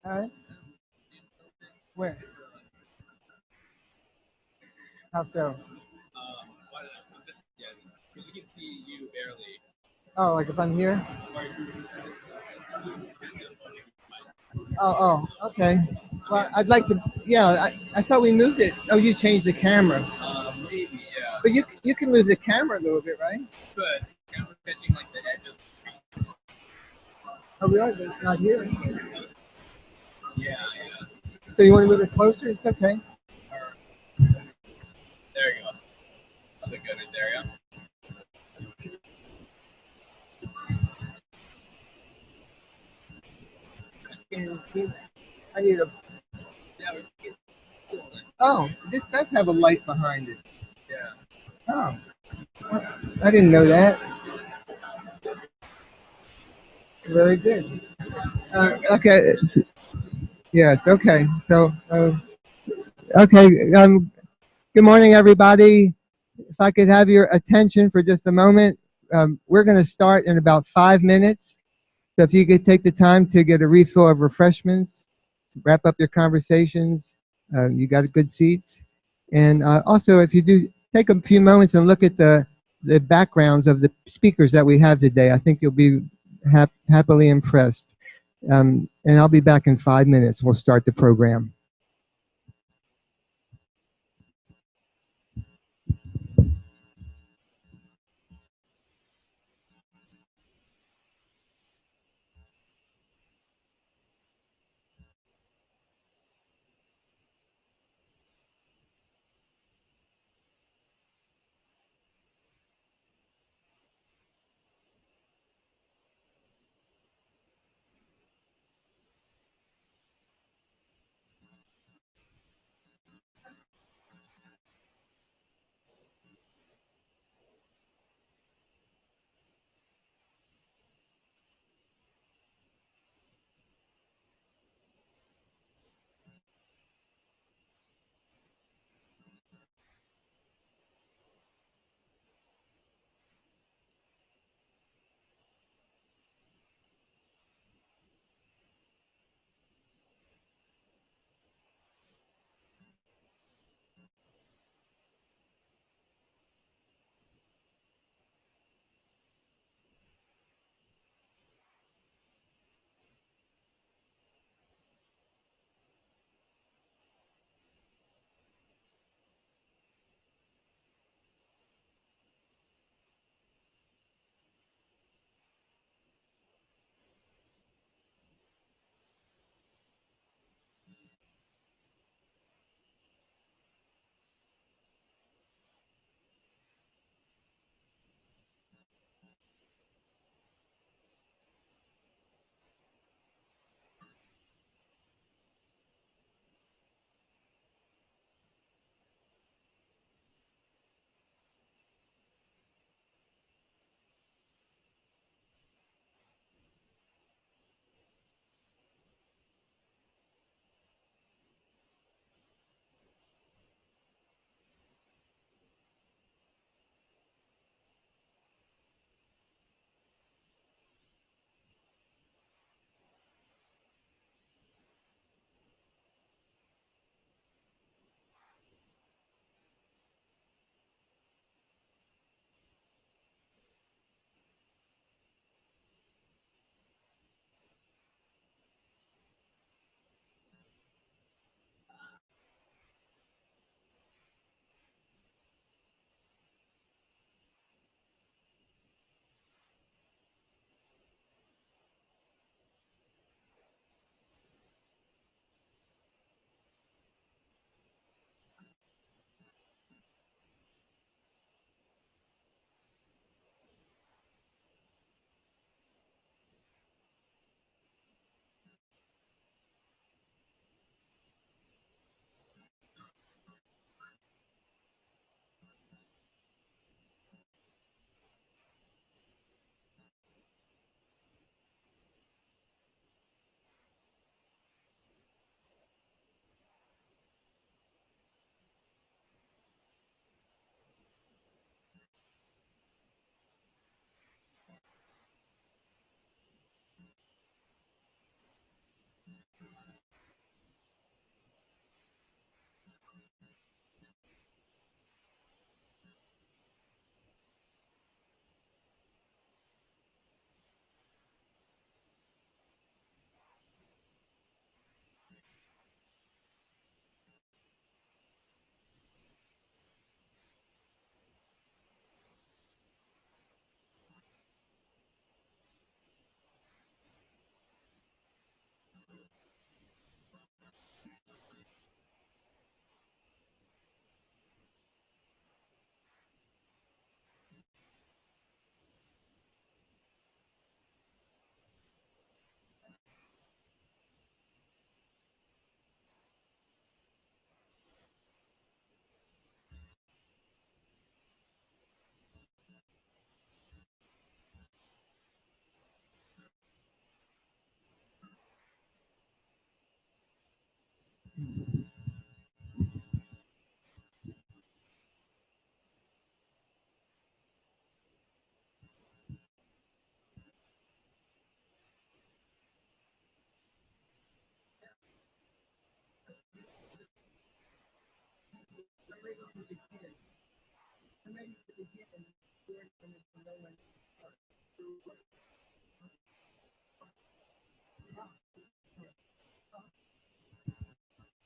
Huh? Where? How so? Because we can see you barely. Oh, like if I'm here? Okay. Well, I'd like to. Yeah, I thought we moved it. Oh, you changed the camera. Maybe, yeah. But you can move the camera a little bit, right? But camera catching like the edge of. Oh, we are but not here. Yeah. So you want to move it closer? It's okay. There you go. That's a good right there, yeah. I need a. Oh, this does have a light behind it. Yeah. Oh, I didn't know that. Very good. Okay. Yes. Okay. So, okay. Good morning, everybody. If I could have your attention for just a moment, we're going to start in about 5 minutes. So if you could take the time to get a refill of refreshments, wrap up your conversations, you got good seats. And also, if you do take a few moments and look at the backgrounds of the speakers that we have today, I think you'll be happily impressed. And I'll be back in 5 minutes. We'll start the program.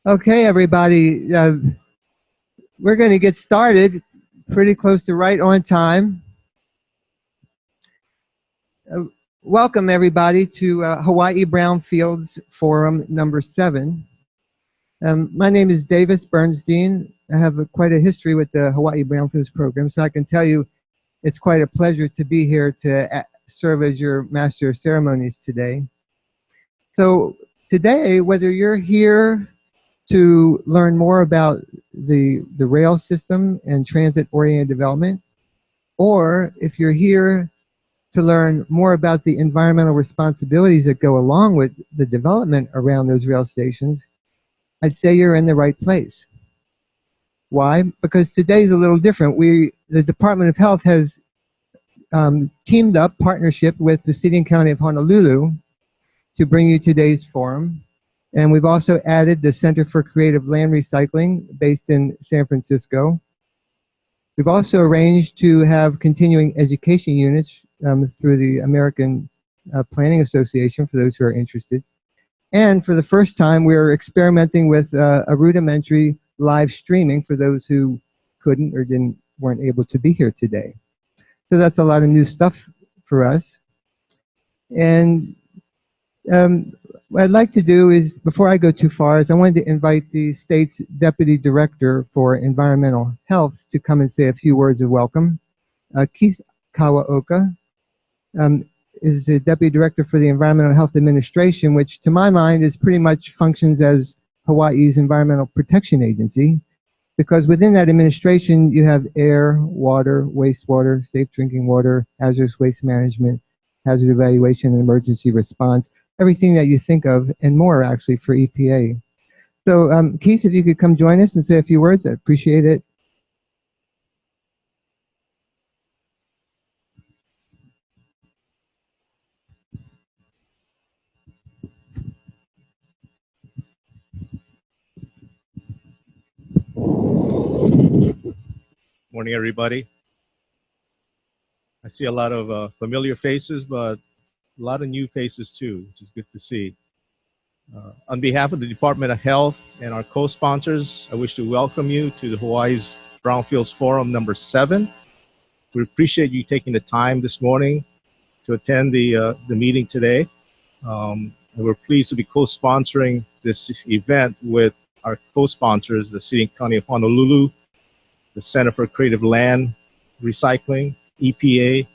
Okay, everybody, we're going to get started pretty close to right on time. Welcome, everybody, to Hawaii Brownfields Forum number 7. My name is Davis Bernstein. I have quite a history with the Hawaii Brownfields program, so I can tell you it's quite a pleasure to be here to serve as your Master of Ceremonies today. So today, whether you're here to learn more about the rail system and transit-oriented development, or if you're here to learn more about the environmental responsibilities that go along with the development around those rail stations, I'd say you're in the right place. Why? Because today's a little different. The Department of Health has teamed up partnership with the City and County of Honolulu to bring you today's forum. And we've also added the Center for Creative Land Recycling based in San Francisco. We've also arranged to have continuing education units through the American Planning Association for those who are interested. And for the first time, we're experimenting with a rudimentary live streaming for those who couldn't or weren't able to be here today. So that's a lot of new stuff for us. And what I'd like to do is, before I go too far, is I wanted to invite the state's Deputy Director for Environmental Health to come and say a few words of welcome. Keith Kawaoka is the Deputy Director for the Environmental Health Administration, which to my mind is pretty much functions as Hawaii's Environmental Protection Agency, because within that administration you have air, water, wastewater, safe drinking water, hazardous waste management, hazard evaluation and emergency response, everything that you think of, and more actually for EPA. So Keith, if you could come join us and say a few words, I'd appreciate it. Morning, everybody. I see a lot of familiar faces, but a lot of new faces too, which is good to see. On behalf of the Department of Health and our co-sponsors, I wish to welcome you to the Hawaii's Brownfields Forum number 7. We appreciate you taking the time this morning to attend the meeting today. And we're pleased to be co-sponsoring this event with our co-sponsors, the City and County of Honolulu, the Center for Creative Land Recycling, EPA,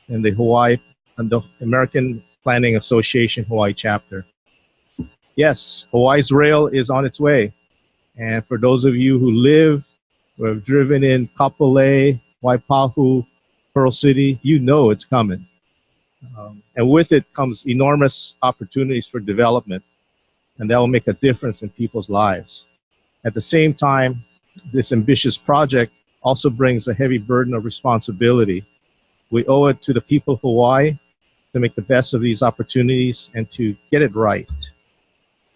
and the American Planning Association Hawaii chapter. Yes, Hawaii's rail is on its way. And for those of you who live or have driven in Kapalama, Waipahu, Pearl City, you know it's coming. And with it comes enormous opportunities for development, and that will make a difference in people's lives. At the same time, this ambitious project also brings a heavy burden of responsibility. We owe it to the people of Hawaii to make the best of these opportunities and to get it right.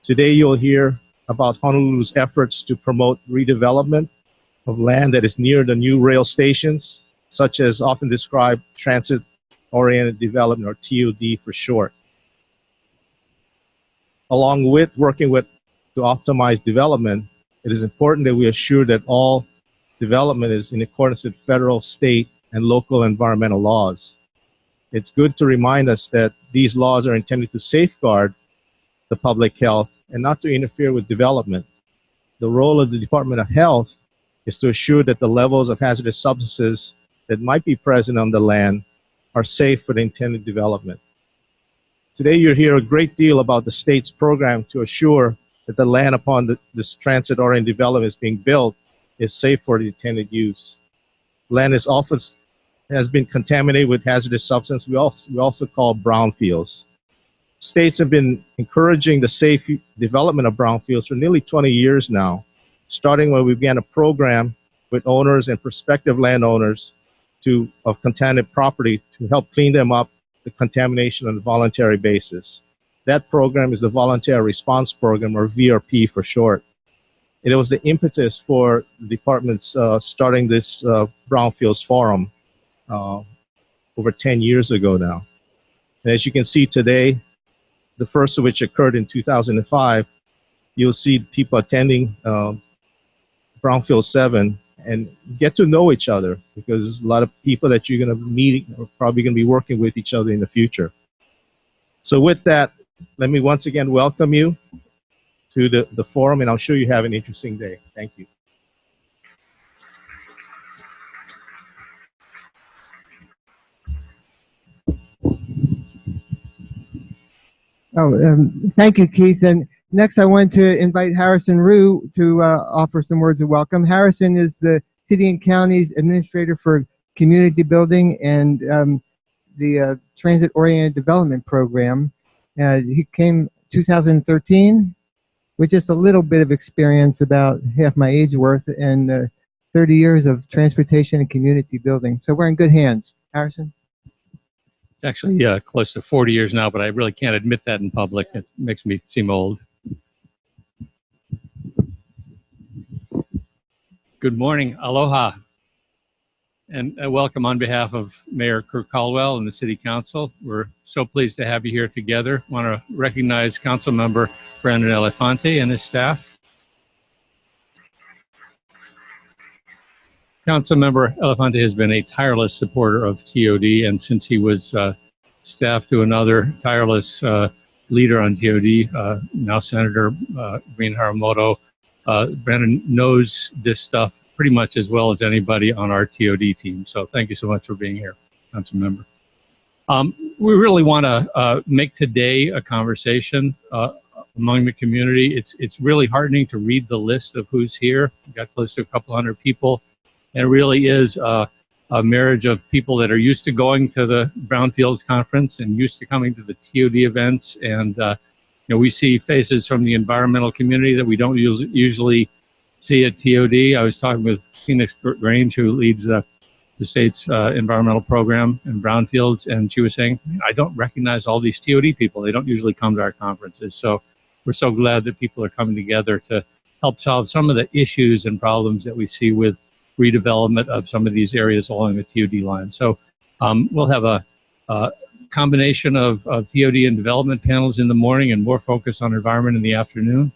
Today you'll hear about Honolulu's efforts to promote redevelopment of land that is near the new rail stations, such as often described transit-oriented development, or TOD for short. Along with working to optimize development, it is important that we assure that all development is in accordance with federal, state, and local environmental laws. It's good to remind us that these laws are intended to safeguard the public health and not to interfere with development. The role of the Department of Health is to assure that the levels of hazardous substances that might be present on the land are safe for the intended development. Today you'll hear a great deal about the state's program to assure that the land upon this transit-oriented development is being built is safe for the intended use. Land has been contaminated with hazardous substance we also call brownfields. states have been encouraging the safe development of brownfields for nearly 20 years now, starting when we began a program with owners and prospective landowners of contaminated property to help clean them up, the contamination on a voluntary basis. That program is the Voluntary Response Program, or VRP for short. And it was the impetus for the department's starting this Brownfields Forum over 10 years ago now. And as you can see today, the first of which occurred in 2005, you'll see people attending Brownfield 7 and get to know each other, because there's a lot of people that you're going to meet or probably going to be working with each other in the future. So with that, let me once again welcome you to the forum, and I'm sure you have an interesting day. Thank you. Thank you, Keith. And next, I want to invite Harrison Rue to offer some words of welcome. Harrison is the City and County's Administrator for Community Building and the Transit-Oriented Development Program. He came 2013 with just a little bit of experience, about half my age worth, and 30 years of transportation and community building. So we're in good hands. Harrison? It's actually close to 40 years now, but I really can't admit that in public. It makes me seem old. Good morning, aloha, and welcome on behalf of Mayor Kirk Caldwell and the City Council. We're so pleased to have you here together. I want to recognize Council Member Brandon Elefante and his staff. Councilmember Elefante has been a tireless supporter of TOD, and since he was staff to another tireless leader on TOD, now Senator Green Haramoto, Brennan knows this stuff pretty much as well as anybody on our TOD team. So thank you so much for being here, Councilmember. We really want to make today a conversation among the community. It's really heartening to read the list of who's here. We've got close to a couple hundred people. And it really is a marriage of people that are used to going to the Brownfields Conference and used to coming to the TOD events. And you know, we see faces from the environmental community that we don't usually see at TOD. I was talking with Phoenix Grange, who leads the state's environmental program in Brownfields, and she was saying, I don't recognize all these TOD people. They don't usually come to our conferences. So we're so glad that people are coming together to help solve some of the issues and problems that we see with redevelopment of some of these areas along the TOD line. So we'll have a combination of TOD and development panels in the morning and more focus on environment in the afternoon.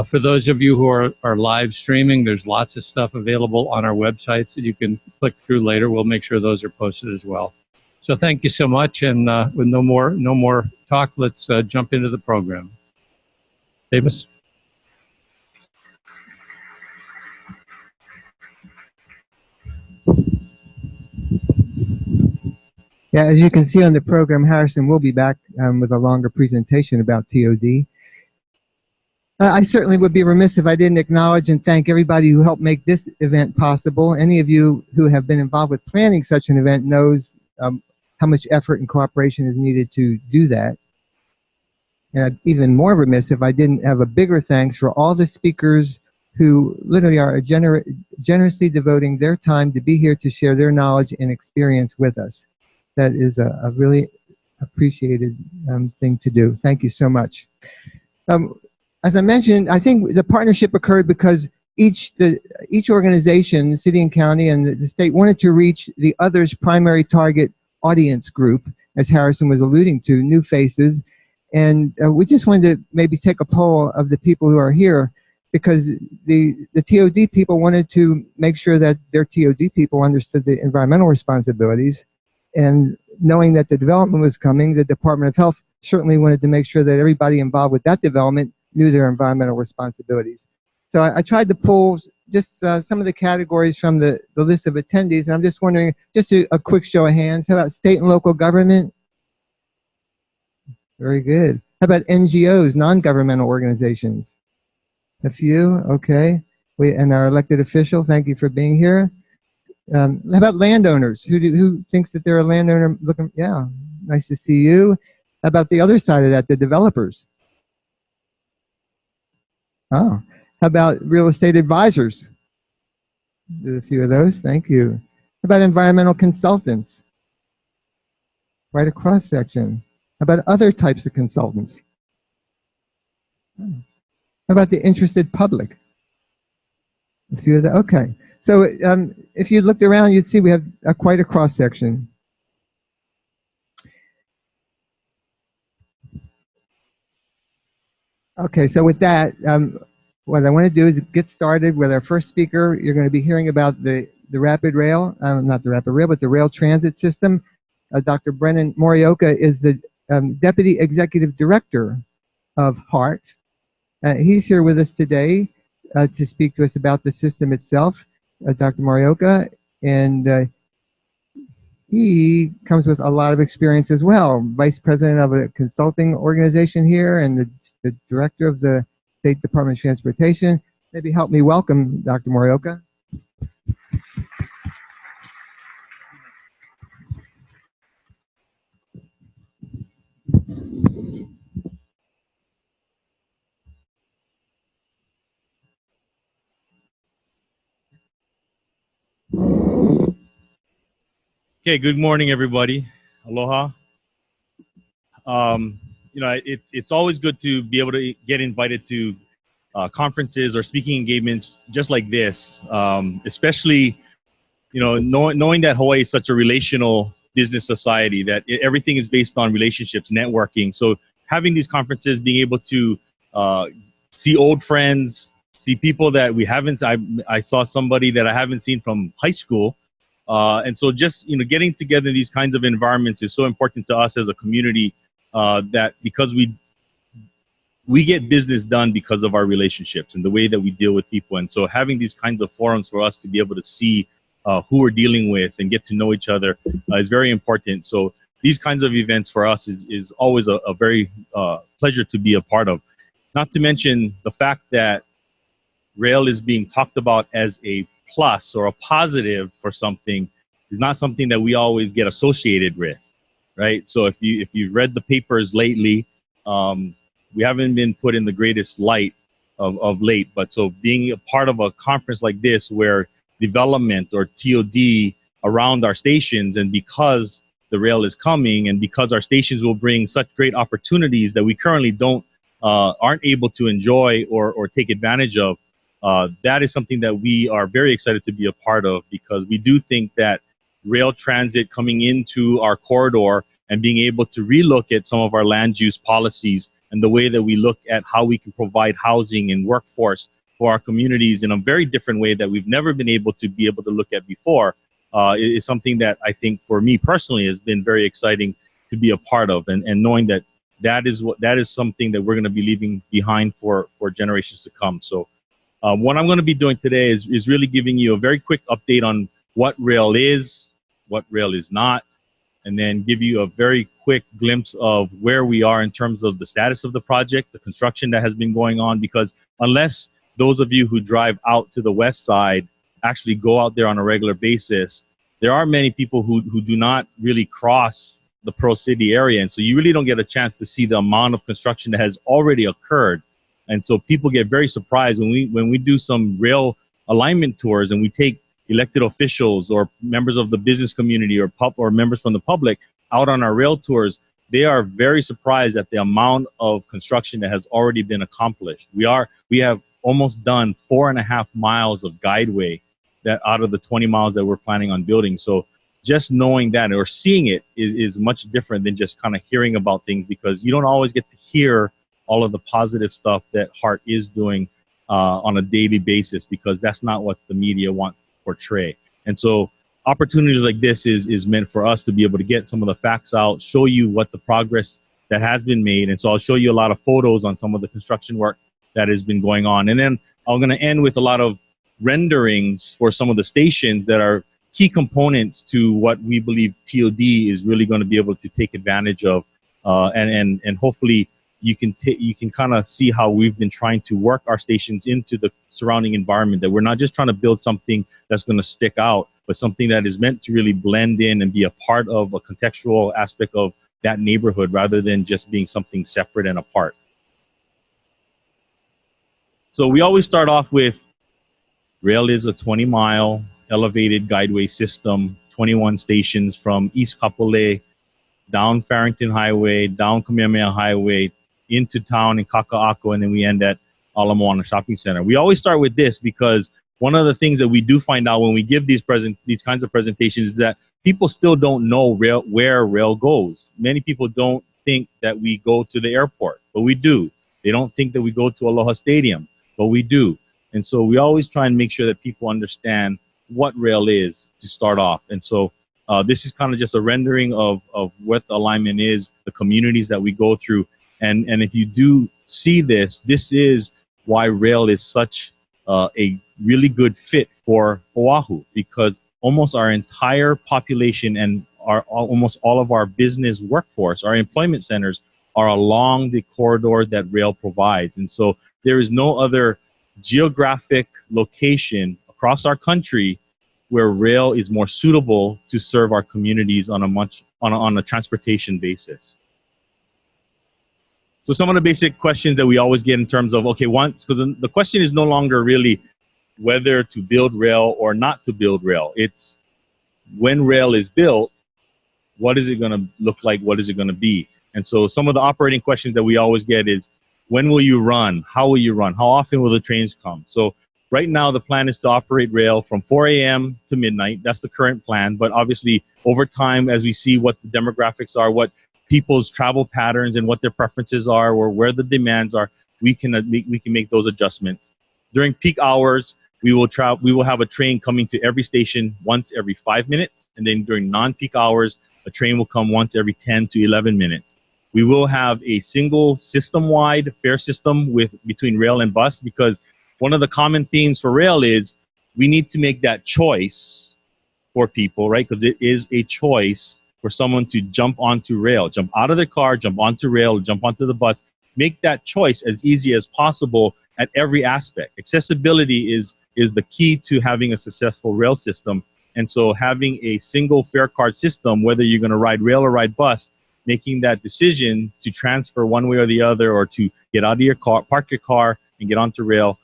For those of you who are live streaming, there's lots of stuff available on our websites that you can click through later. We'll make sure those are posted as well. So thank you so much, and with no more talk, let's jump into the program. Davis. Yeah, as you can see on the program, Harrison will be back with a longer presentation about TOD. I certainly would be remiss if I didn't acknowledge and thank everybody who helped make this event possible. Any of you who have been involved with planning such an event knows how much effort and cooperation is needed to do that. And I'd be even more remiss if I didn't have a bigger thanks for all the speakers who literally are generously devoting their time to be here to share their knowledge and experience with us. That is a really appreciated thing to do. Thank you so much. As I mentioned, I think the partnership occurred because each organization, the city and county and the state, wanted to reach the other's primary target audience group, as Harrison was alluding to, new faces. And we just wanted to maybe take a poll of the people who are here, because the TOD people wanted to make sure that their TOD people understood the environmental responsibilities. And knowing that the development was coming, the Department of Health certainly wanted to make sure that everybody involved with that development knew their environmental responsibilities. So I tried to pull just some of the categories from the list of attendees, and I'm just wondering, just a quick show of hands, how about state and local government? Very good. How about NGOs, non-governmental organizations? A few, okay. And our elected official, thank you for being here. How about landowners? Who thinks that they're a landowner? Looking, yeah, nice to see you. How about the other side of that, the developers? Oh, how about real estate advisors? There's a few of those, thank you. How about environmental consultants? Right across section. How about other types of consultants? How about the interested public? A few of that, okay. So if you looked around, you'd see we have quite a cross section. Okay, so with that, what I want to do is get started with our first speaker. You're going to be hearing about the rapid rail, not the rapid rail, but the rail transit system. Dr. Brennon Morioka is the Deputy Executive Director of HART. He's here with us today to speak to us about the system itself, Dr. Morioka, and he comes with a lot of experience as well. Vice President of a consulting organization here and the Director of the State Department of Transportation. Maybe help me welcome Dr. Morioka. Okay, good morning, everybody. Aloha. You know, it's always good to be able to get invited to conferences or speaking engagements just like this, especially, you know, knowing that Hawaii is such a relational business society, that everything is based on relationships, networking. So having these conferences, being able to see old friends, see people that we haven't, I saw somebody that I haven't seen from high school. And so just, you know, getting together in these kinds of environments is so important to us as a community, that because we get business done because of our relationships and the way that we deal with people. And so having these kinds of forums for us to be able to see who we're dealing with and get to know each other is very important. So these kinds of events for us is always a very pleasure to be a part of. Not to mention the fact that rail is being talked about as a plus or a positive for something is not something that we always get associated with, right? So if you've read the papers lately, we haven't been put in the greatest light of late. But so being a part of a conference like this where development or TOD around our stations, and because the rail is coming and because our stations will bring such great opportunities that we currently aren't able to enjoy or take advantage of, that is something that we are very excited to be a part of, because we do think that rail transit coming into our corridor and being able to relook at some of our land use policies and the way that we look at how we can provide housing and workforce for our communities in a very different way that we've never been able to look at before, is something that I think for me personally has been very exciting to be a part of, and knowing that is something that we're going to be leaving behind for generations to come. So what I'm going to be doing today is really giving you a very quick update on what rail is, what rail is not, and then give you a very quick glimpse of where we are in terms of the status of the project, the construction that has been going on, because unless those of you who drive out to the west side actually go out there on a regular basis, there are many people who do not really cross the Pearl City area. And so you really don't get a chance to see the amount of construction that has already occurred. And so people get very surprised when we do some rail alignment tours and we take elected officials or members of the business community or members from the public out on our rail tours. They are very surprised at the amount of construction that has already been accomplished. We have almost done 4.5 miles of Guideway that out of the 20 miles that we're planning on building. So just knowing that or seeing it is much different than just kind of hearing about things, because you don't always get to hear all of the positive stuff that HART is doing on a daily basis, because that's not what the media wants to portray. And so opportunities like this is meant for us to be able to get some of the facts out, show you what the progress that has been made. And so I'll show you a lot of photos on some of the construction work that has been going on. And then I'm going to end with a lot of renderings for some of the stations that are key components to what we believe TOD is really going to be able to take advantage of. And hopefully you can kind of see how we've been trying to work our stations into the surrounding environment, that we're not just trying to build something that's going to stick out, but something that is meant to really blend in and be a part of a contextual aspect of that neighborhood rather than just being something separate and apart. So we always start off with rail is a 20-mile elevated guideway system, 21 stations from East Kapolei, down Farrington Highway, down Kamehameha Highway, into town in Kaka'ako, and then we end at Moana Shopping Center. We always start with this because one of the things that we do find out when we give these kinds of presentations is that people still don't know where rail goes. Many people don't think that we go to the airport, but we do. They don't think that we go to Aloha Stadium, but we do. And so we always try and make sure that people understand what rail is to start off. And so this is kind of just a rendering of what the alignment is, the communities that we go through. And if you do see this, this is why rail is such a really good fit for Oahu, because almost our entire population and almost all of our business workforce, our employment centers, are along the corridor that rail provides. And so there is no other geographic location across our country where rail is more suitable to serve our communities on a transportation basis. So some of the basic questions that we always get in terms of, okay, because the question is no longer really whether to build rail or not to build rail. It's when rail is built, what is it going to look like? What is it going to be? And so some of the operating questions that we always get is, when will you run? How will you run? How often will the trains come? So right now, the plan is to operate rail from 4 a.m. to midnight. That's the current plan. But obviously, over time, as we see what the demographics are, what people's travel patterns and what their preferences are, or where the demands are, we can make those adjustments. During peak hours, we will have a train coming to every station once every 5 minutes. And then during non-peak hours, a train will come once every 10 to 11 minutes. We will have a single system-wide fare system between rail and bus, because one of the common themes for rail is we need to make that choice for people, right? Because it is a choice for someone to jump onto rail, jump out of their car, jump onto rail, jump onto the bus. Make that choice as easy as possible at every aspect. Accessibility is the key to having a successful rail system. And so having a single fare card system, whether you're going to ride rail or ride bus, making that decision to transfer one way or the other, or to get out of your car, park your car, and get onto rail,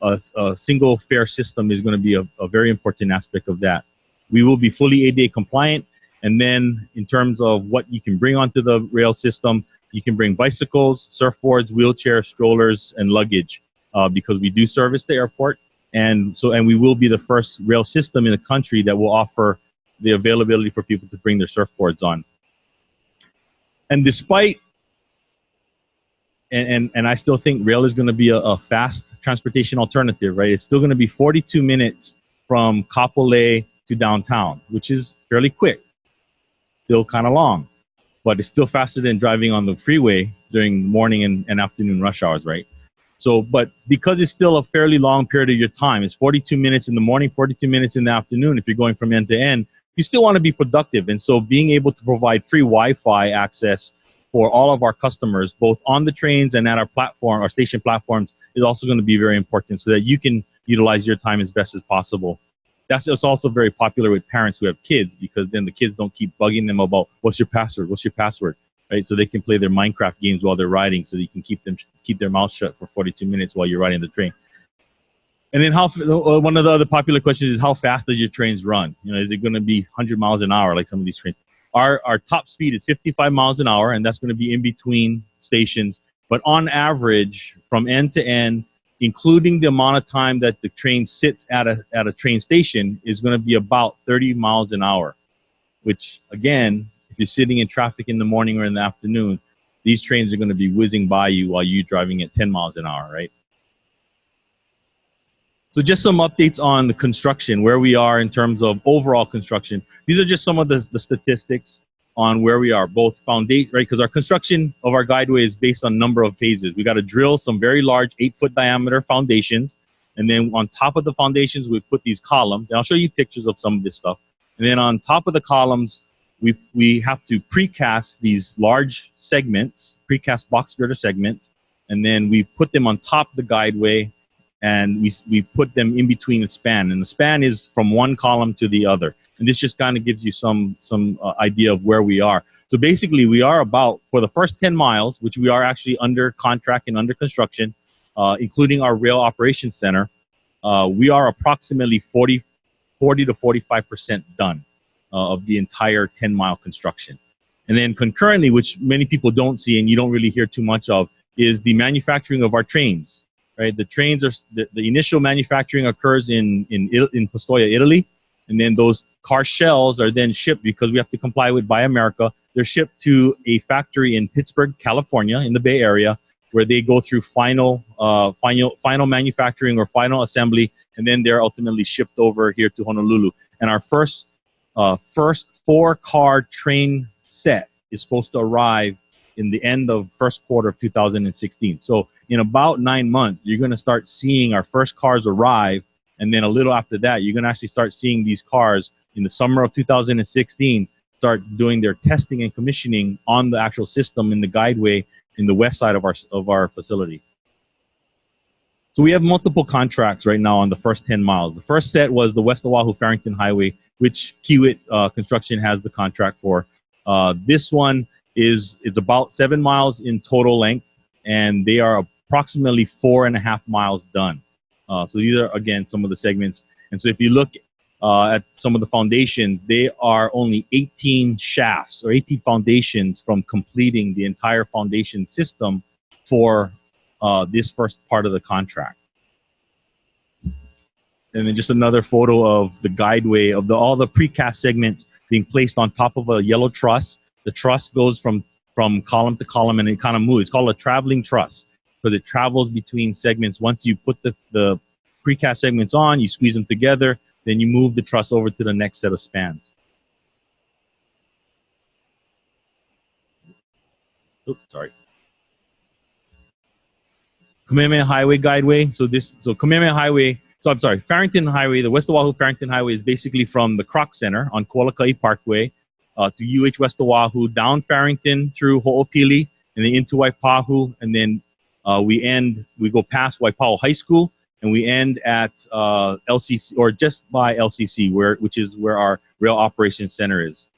a single fare system is going to be a very important aspect of that. We will be fully ADA compliant. And then in terms of what you can bring onto the rail system, you can bring bicycles, surfboards, wheelchairs, strollers, and luggage, because we do service the airport. And we will be the first rail system in the country that will offer the availability for people to bring their surfboards on. And despite, and I still think rail is going to be a fast transportation alternative, right? It's still going to be 42 minutes from Kapolei to downtown, which is fairly quick, still kind of long, but it's still faster than driving on the freeway during morning and afternoon rush hours, right? So, but because it's still a fairly long period of your time, it's 42 minutes in the morning, 42 minutes in the afternoon. If you're going from end to end, you still want to be productive. And so being able to provide free Wi-Fi access for all of our customers, both on the trains and at our platform, our station platforms, is also going to be very important, so that you can utilize your time as best as possible. It's also very popular with parents who have kids, because then the kids don't keep bugging them about, what's your password, right? So they can play their Minecraft games while they're riding, so you can keep their mouth shut for 42 minutes while you're riding the train. And then one of the other popular questions is, how fast does your trains run? You know, is it going to be 100 miles an hour like some of these trains? Our top speed is 55 miles an hour, and that's going to be in between stations. But on average, from end to end, including the amount of time that the train sits at a train station, is going to be about 30 miles an hour, which, again, if you're sitting in traffic in the morning or in the afternoon, these trains are going to be whizzing by you while you're driving at 10 miles an hour, right? So just some updates on the construction, where we are in terms of overall construction. These are just some of the statistics on where we are, both foundation, right? Because our construction of our guideway is based on a number of phases. We got to drill some very large 8-foot diameter foundations. And then on top of the foundations, we put these columns. And I'll show you pictures of some of this stuff. And then on top of the columns, we have to precast these large segments, precast box girder segments. And then we put them on top of the guideway, and we put them in between the span. And the span is from one column to the other. And this just kind of gives you some idea of where we are. So basically, we are about, for the first 10 miles, which we are actually under contract and under construction, including our rail operations center, we are approximately 40 to 45% done of the entire 10-mile construction. And then concurrently, which many people don't see and you don't really hear too much of, is the manufacturing of our trains. Right, the trains are the initial manufacturing occurs in Pistoia, Italy, and then those car shells are then shipped, because we have to comply with Buy America. They're shipped to a factory in Pittsburgh, California, in the Bay Area, where they go through final manufacturing or final assembly, and then they're ultimately shipped over here to Honolulu. And our first 4-car train set is supposed to arrive in the end of first quarter of 2016. So in about 9 months, you're going to start seeing our first cars arrive. And then a little after that, you're going to actually start seeing these cars in the summer of 2016 start doing their testing and commissioning on the actual system in the Guideway in the west side of our facility. So we have multiple contracts right now on the first 10 miles. The first set was the West Oahu Farrington Highway, which Kiewit Construction has the contract for. This one it's about 7 miles in total length, and they are approximately 4.5 miles done. So these are, again, some of the segments. And so if you look at some of the foundations, they are only 18 shafts or 18 foundations from completing the entire foundation system for this first part of the contract. And then just another photo of the Guideway of all the precast segments being placed on top of a yellow truss. The truss goes from column to column, and it kind of moves. It's called a traveling truss because it travels between segments. Once you put the precast segments on, you squeeze them together, then you move the truss over to the next set of spans. Oops, sorry. Kamehameha Highway Guideway. So Kamehameha Highway. So I'm sorry, Farrington Highway. The West Oahu Farrington Highway is basically from the Kroc Center on Kualakai Parkway to UH West Oahu, down Farrington through Ho'opili, and then into Waipahu, and then we go past Waipahu High School, and we end at LCC, or just by LCC, which is where our rail operations center is.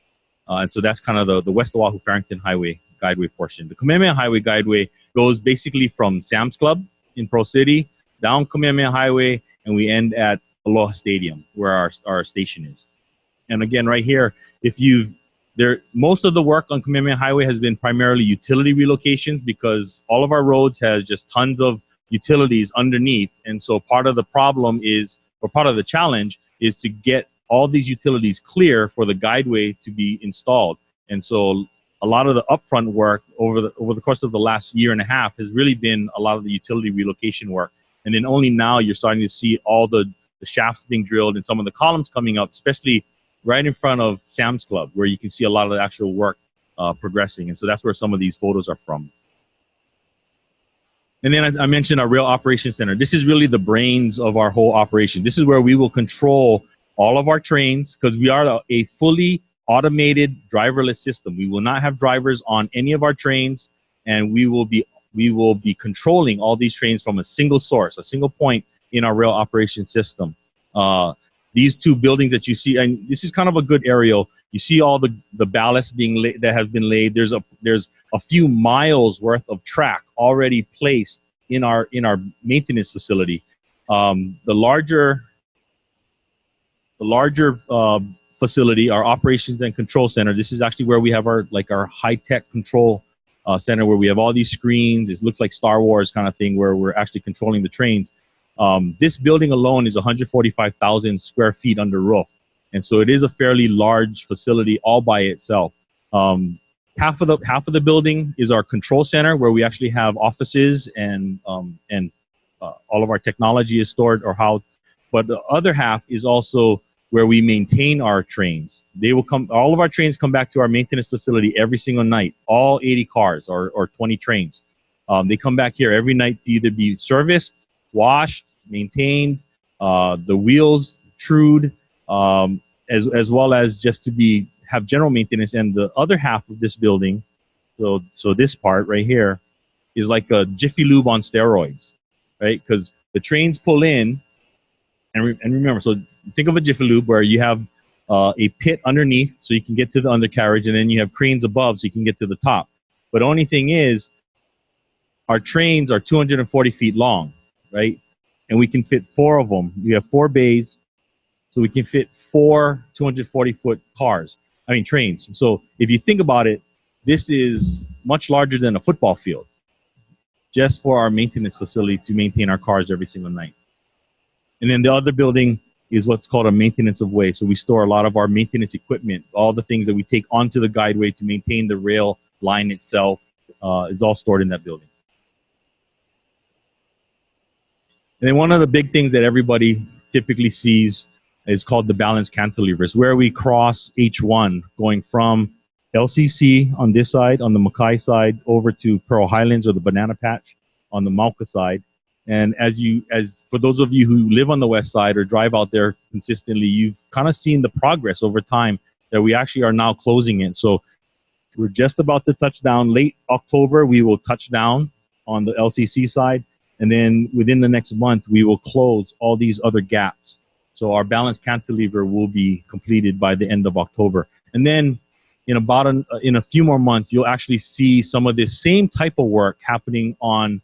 And so that's kind of the West Oahu Farrington Highway Guideway portion. The Kamehameha Highway Guideway goes basically from Sam's Club in Pro City, down Kamehameha Highway, and we end at Aloha Stadium, where our station is. And again, right here, most of the work on Kamehameha Highway has been primarily utility relocations, because all of our roads has just tons of utilities underneath. And so part of the problem is, or part of the challenge is to get all these utilities clear for the Guideway to be installed. And so a lot of the upfront work over the course of the last year and a half has really been a lot of the utility relocation work. And then only now you're starting to see all the shafts being drilled and some of the columns coming up, especially right in front of Sam's Club, where you can see a lot of the actual work progressing. And so that's where some of these photos are from. And then I mentioned our Rail Operations Center. This is really the brains of our whole operation. This is where we will control all of our trains, because we are a fully automated driverless system. We will not have drivers on any of our trains, and we will be controlling all these trains from a single source, a single point in our rail operations system. These two buildings that you see, and this is kind of a good aerial. You see all the ballast that has been laid. There's a few miles worth of track already placed in our maintenance facility. The larger facility, our operations and control center. This is actually where we have our high-tech control center, where we have all these screens. It looks like Star Wars kind of thing, where we're actually controlling the trains. This building alone is 145,000 square feet under roof. And so it is a fairly large facility all by itself. Half of the building is our control center, where we actually have offices and all of our technology is stored or housed. But the other half is also where we maintain our trains. All of our trains come back to our maintenance facility every single night, all 80 cars or 20 trains. They come back here every night to either be serviced, washed, maintained, the wheels trued, as well as just to have general maintenance. And the other half of this building, so this part right here, is like a Jiffy Lube on steroids, right? Because the trains pull in, and remember, so think of a Jiffy Lube where you have a pit underneath so you can get to the undercarriage, and then you have cranes above so you can get to the top. But the only thing is, our trains are 240 feet long, right? And we can fit 4 of them. We have 4 bays, so we can fit 4 240-foot trains. So if you think about it, this is much larger than a football field, just for our maintenance facility to maintain our cars every single night. And then the other building is what's called a maintenance of way. So we store a lot of our maintenance equipment, all the things that we take onto the Guideway to maintain the rail line itself, is all stored in that building. And then one of the big things that everybody typically sees is called the balance cantilevers, where we cross H1 going from LCC on this side, on the Mackay side, over to Pearl Highlands or the Banana Patch on the Mauka side. And as for those of you who live on the west side or drive out there consistently, you've kind of seen the progress over time that we actually are now closing it. So we're just about to touch down. Late October, we will touch down on the LCC side. And then within the next month, we will close all these other gaps. So our balance cantilever will be completed by the end of October. And then in a few more months, you'll actually see some of this same type of work happening on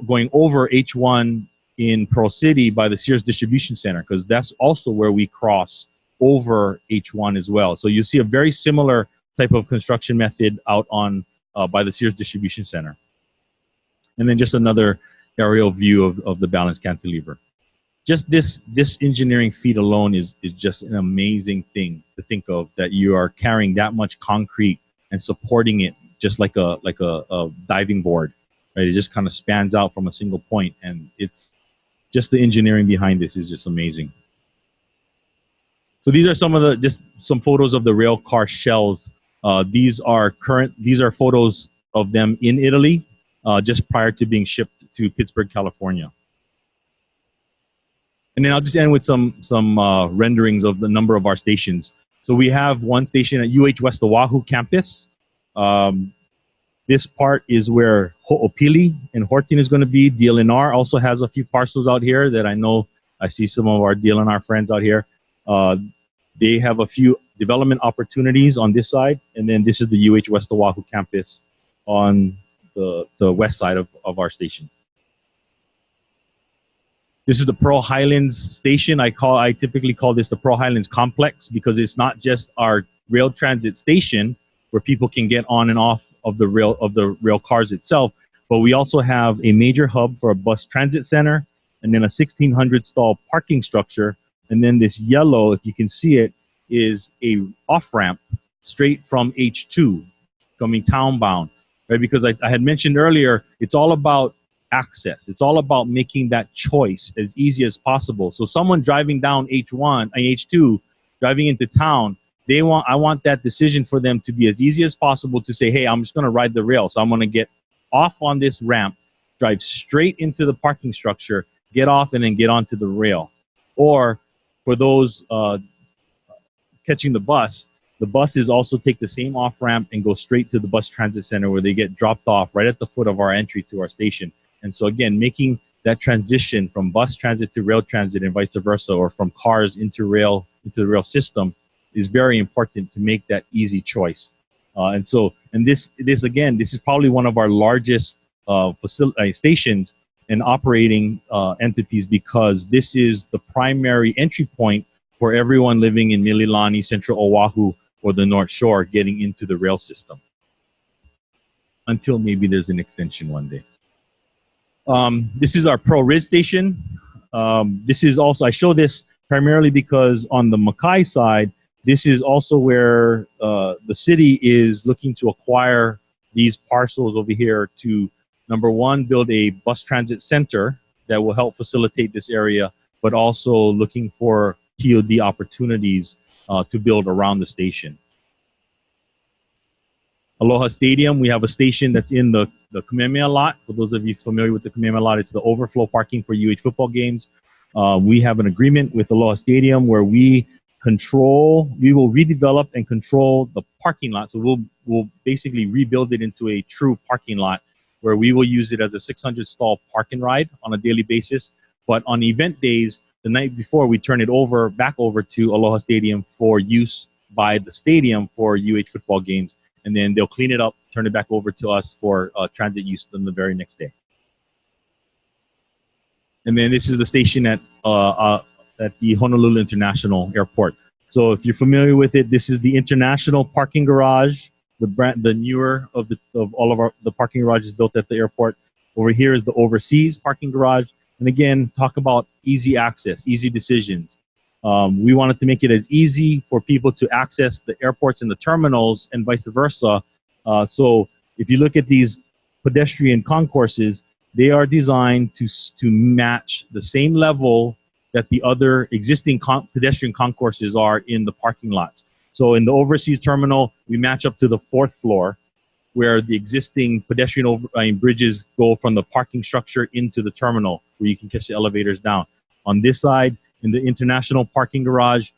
going over H1 in Pearl City by the Sears Distribution Center, because that's also where we cross over H1 as well. So you see a very similar type of construction method out on by the Sears Distribution Center. And then just another aerial view of the balance cantilever. Just this engineering feat alone is just an amazing thing to think of, that you are carrying that much concrete and supporting it just like a diving board, right? It just kind of spans out from a single point, and it's just the engineering behind this is just amazing. So these are some photos of the rail car shells. These are photos of them in Italy, just prior to being shipped to Pittsburgh, California. And then I'll just end with some renderings of the number of our stations. So we have one station at UH West Oahu campus. This part is where Ho'opili and Horton is going to be. DLNR also has a few parcels out here that I know I see some of our DLNR friends out here. They have a few development opportunities on this side. And then this is the UH West Oahu campus on the west side of our station. This is the Pearl Highlands station. I typically call this the Pearl Highlands complex, because it's not just our rail transit station where people can get on and off of the rail cars itself, but we also have a major hub for a bus transit center, and then a 1,600 stall parking structure. And then this yellow, if you can see it, is a off-ramp straight from H2 coming town-bound, right? Because I had mentioned earlier, it's all about access. It's all about making that choice as easy as possible. So someone driving down H2, driving into town, I want that decision for them to be as easy as possible to say, hey, I'm just going to ride the rail. So I'm going to get off on this ramp, drive straight into the parking structure, get off, and then get onto the rail. Or for those catching the buses also take the same off ramp and go straight to the bus transit center, where they get dropped off right at the foot of our entry to our station. And so again, making that transition from bus transit to rail transit and vice versa, or from cars into the rail system, is very important to make that easy choice. And this is probably one of our largest stations and operating entities, because this is the primary entry point for everyone living in Mililani, Central Oahu, or the North Shore getting into the rail system. Until maybe there's an extension one day. This is our Pearlridge station. This is also, I show this primarily because on the Mackay side, this is also where the city is looking to acquire these parcels over here to, number one, build a bus transit center that will help facilitate this area, but also looking for TOD opportunities to build around the station. Aloha Stadium, we have a station that's in the Kamehameha lot. For those of you familiar with the Kamehameha lot, it's the overflow parking for UH football games. We have an agreement with Aloha Stadium where we will redevelop and control the parking lot. So we'll basically rebuild it into a true parking lot where we will use it as a 600 stall park and ride on a daily basis. But on event days, the night before, we turn it back over to Aloha Stadium for use by the stadium for UH football games. And then they'll clean it up, turn it back over to us for transit use then the very next day. And then this is the station at the Honolulu International Airport. So if you're familiar with it, this is the international parking garage, the newer of all of the parking garages built at the airport. Over here is the overseas parking garage. And again, talk about easy access, easy decisions. We wanted to make it as easy for people to access the airports and the terminals and vice versa. So if you look at these pedestrian concourses, they are designed to match the same level that the other existing pedestrian concourses are in the parking lots. So in the overseas terminal, we match up to the 4th floor, where the existing pedestrian bridges go from the parking structure into the terminal, where you can catch the elevators down. On this side, in the international parking garage,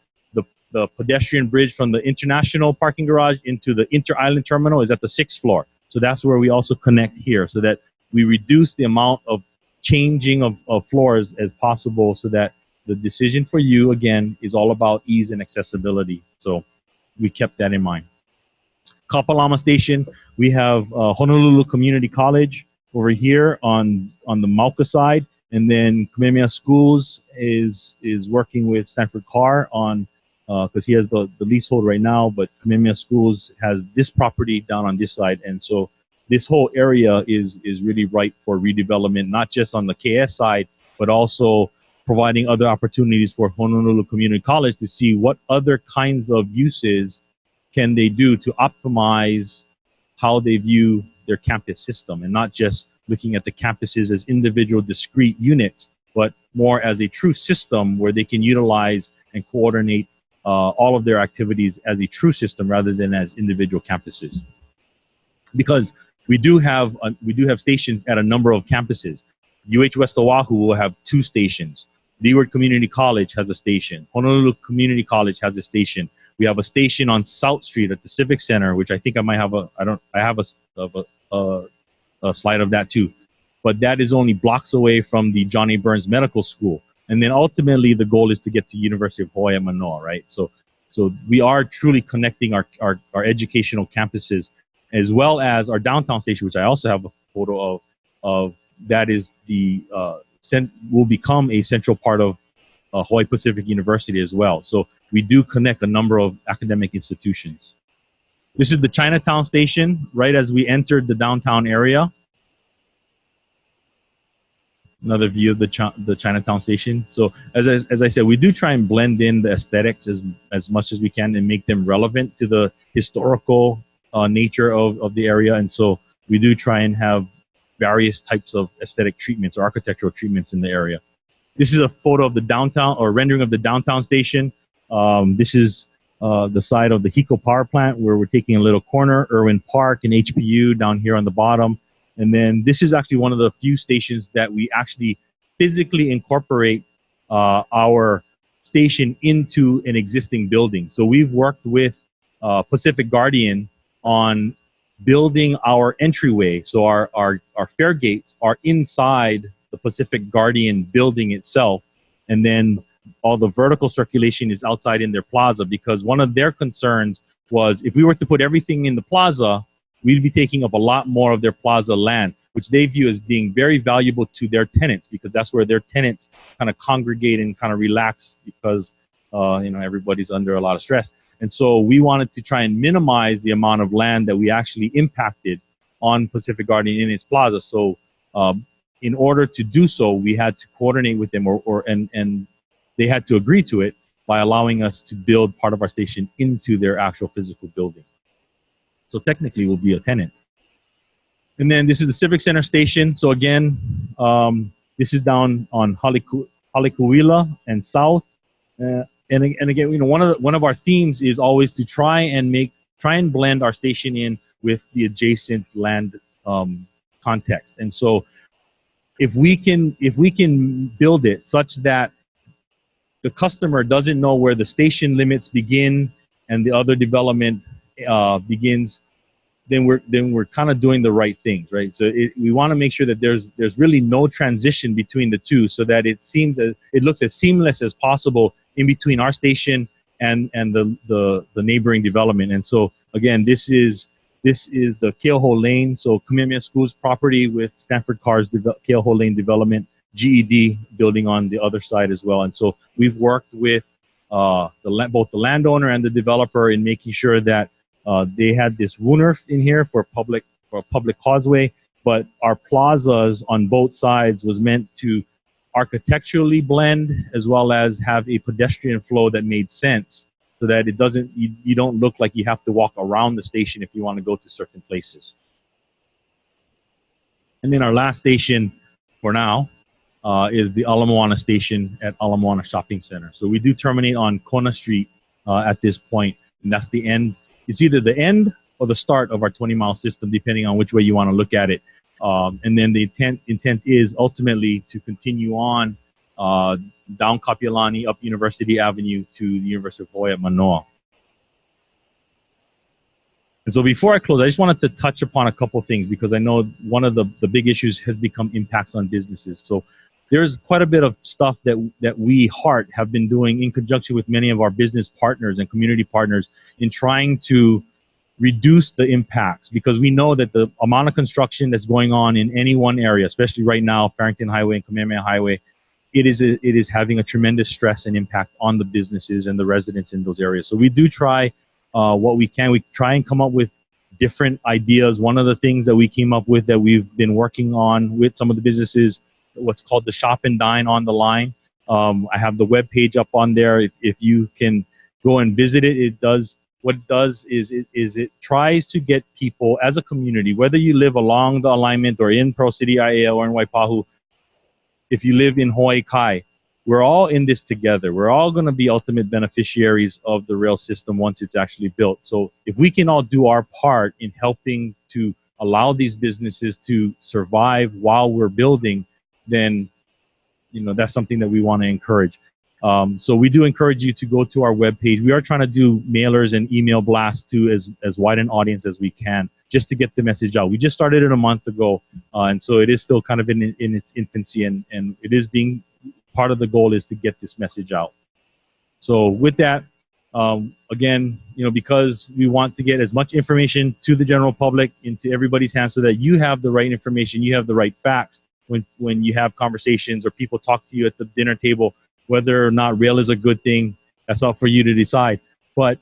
the pedestrian bridge from the international parking garage into the inter-island terminal is at the 6th floor. So that's where we also connect here, so that we reduce the amount of changing of floors as possible, so that the decision for you, again, is all about ease and accessibility. So we kept that in mind. Kapalama Station, we have Honolulu Community College over here on the Mauka side, and then Kamehameha Schools is working with Stanford Carr on, because he has the leasehold right now, but Kamehameha Schools has this property down on this side, and so this whole area is really ripe for redevelopment, not just on the KS side, but also providing other opportunities for Honolulu Community College to see what other kinds of uses can they do to optimize how they view their campus system, and not just looking at the campuses as individual discrete units, but more as a true system where they can utilize and coordinate all of their activities as a true system rather than as individual campuses. Because we do have stations at a number of campuses. UH West Oahu will have 2 stations. Leeward Community College has a station. Honolulu Community College has a station. We have a station on South Street at the Civic Center, which I think I might have a slide of that too. But that is only blocks away from the John A. Burns Medical School. And then ultimately the goal is to get to University of Hawaii at Manoa, right? So we are truly connecting our educational campuses, as well as our downtown station, which I also have a photo of that is will become a central part of Hawaii Pacific University as well. So we do connect a number of academic institutions. This is the Chinatown station, right as we entered the downtown area. Another view of the Chinatown station. So as I said, we do try and blend in the aesthetics as much as we can and make them relevant to the historical nature of the area. And so we do try and have various types of aesthetic treatments or architectural treatments in the area. This is a photo of the downtown, or rendering of the downtown station. This is the side of the HECO power plant, where we're taking a little corner, Irwin Park and HPU down here on the bottom. And then this is actually one of the few stations that we actually physically incorporate our station into an existing building. So we've worked with Pacific Guardian on building our entryway. So our fare gates are inside the Pacific Guardian building itself. And then all the vertical circulation is outside in their plaza, because one of their concerns was if we were to put everything in the plaza, we'd be taking up a lot more of their plaza land, which they view as being very valuable to their tenants, because that's where their tenants kind of congregate and kind of relax, because everybody's under a lot of stress. And so we wanted to try and minimize the amount of land that we actually impacted on Pacific Guardian in its plaza. So in order to do so, we had to coordinate with them, and they had to agree to it by allowing us to build part of our station into their actual physical building. So technically we'll be a tenant. And then this is the Civic Center station. So again, this is down on Halikuila and South. And again, one of our themes is always to try and blend our station in with the adjacent land context. And so if we can build it such that the customer doesn't know where the station limits begin and the other development begins, then we're kind of doing the right things, right? So we want to make sure that there's really no transition between the two, so that it looks as seamless as possible in between our station and the neighboring development. And so again, this is the Keoho Lane, so Kamehameha School's property with Stanford Car's Keoho Lane development, GED building on the other side as well. And so we've worked with both the landowner and the developer in making sure that they had this Woonerf in here for a public causeway, but our plazas on both sides was meant to architecturally blend as well as have a pedestrian flow that made sense, so that it doesn't, you don't look like you have to walk around the station if you want to go to certain places. And then our last station for now is the Ala Moana station at Ala Moana Shopping Center. So we do terminate on Kona Street at this point, and that's the end. It's either the end or the start of our 20-mile system, depending on which way you want to look at it. And then the intent is ultimately to continue on down Kapiolani, up University Avenue to the University of Hawaii at Manoa. And so before I close, I just wanted to touch upon a couple of things, because I know one of the big issues has become impacts on businesses. So there's quite a bit of stuff that we, HART, have been doing in conjunction with many of our business partners and community partners in trying to reduce the impacts, because we know that the amount of construction that's going on in any one area, especially right now, Farrington Highway and Kamehameha Highway, it is having a tremendous stress and impact on the businesses and the residents in those areas. So we do try what we can. We try and come up with different ideas. One of the things that we came up with that we've been working on with some of the businesses, what's called the Shop and Dine on the Line. I have the web page up on there. If you can go and visit it, what it does is it tries to get people as a community, whether you live along the alignment or in Pearl City, Aiea, or in Waipahu, if you live in Hawaii Kai, we're all in this together. We're all going to be ultimate beneficiaries of the rail system once it's actually built. So if we can all do our part in helping to allow these businesses to survive while we're building, then that's something that we want to encourage. So we do encourage you to go to our webpage. We are trying to do mailers and email blasts to as wide an audience as we can, just to get the message out. We just started it a month ago, and so it is still kind of in its infancy, and it is being, part of the goal is to get this message out. So with that, again, because we want to get as much information to the general public, into everybody's hands, so that you have the right information, you have the right facts when you have conversations or people talk to you at the dinner table. Whether or not rail is a good thing, that's up for you to decide. But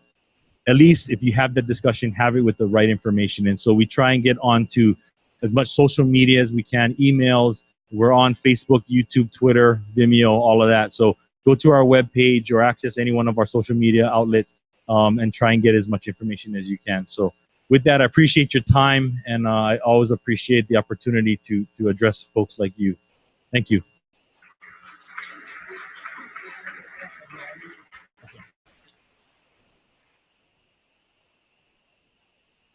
at least if you have that discussion, have it with the right information. And so we try and get onto as much social media as we can, emails. We're on Facebook, YouTube, Twitter, Vimeo, all of that. So go to our webpage or access any one of our social media outlets and try and get as much information as you can. So with that, I appreciate your time, and I always appreciate the opportunity to address folks like you. Thank you.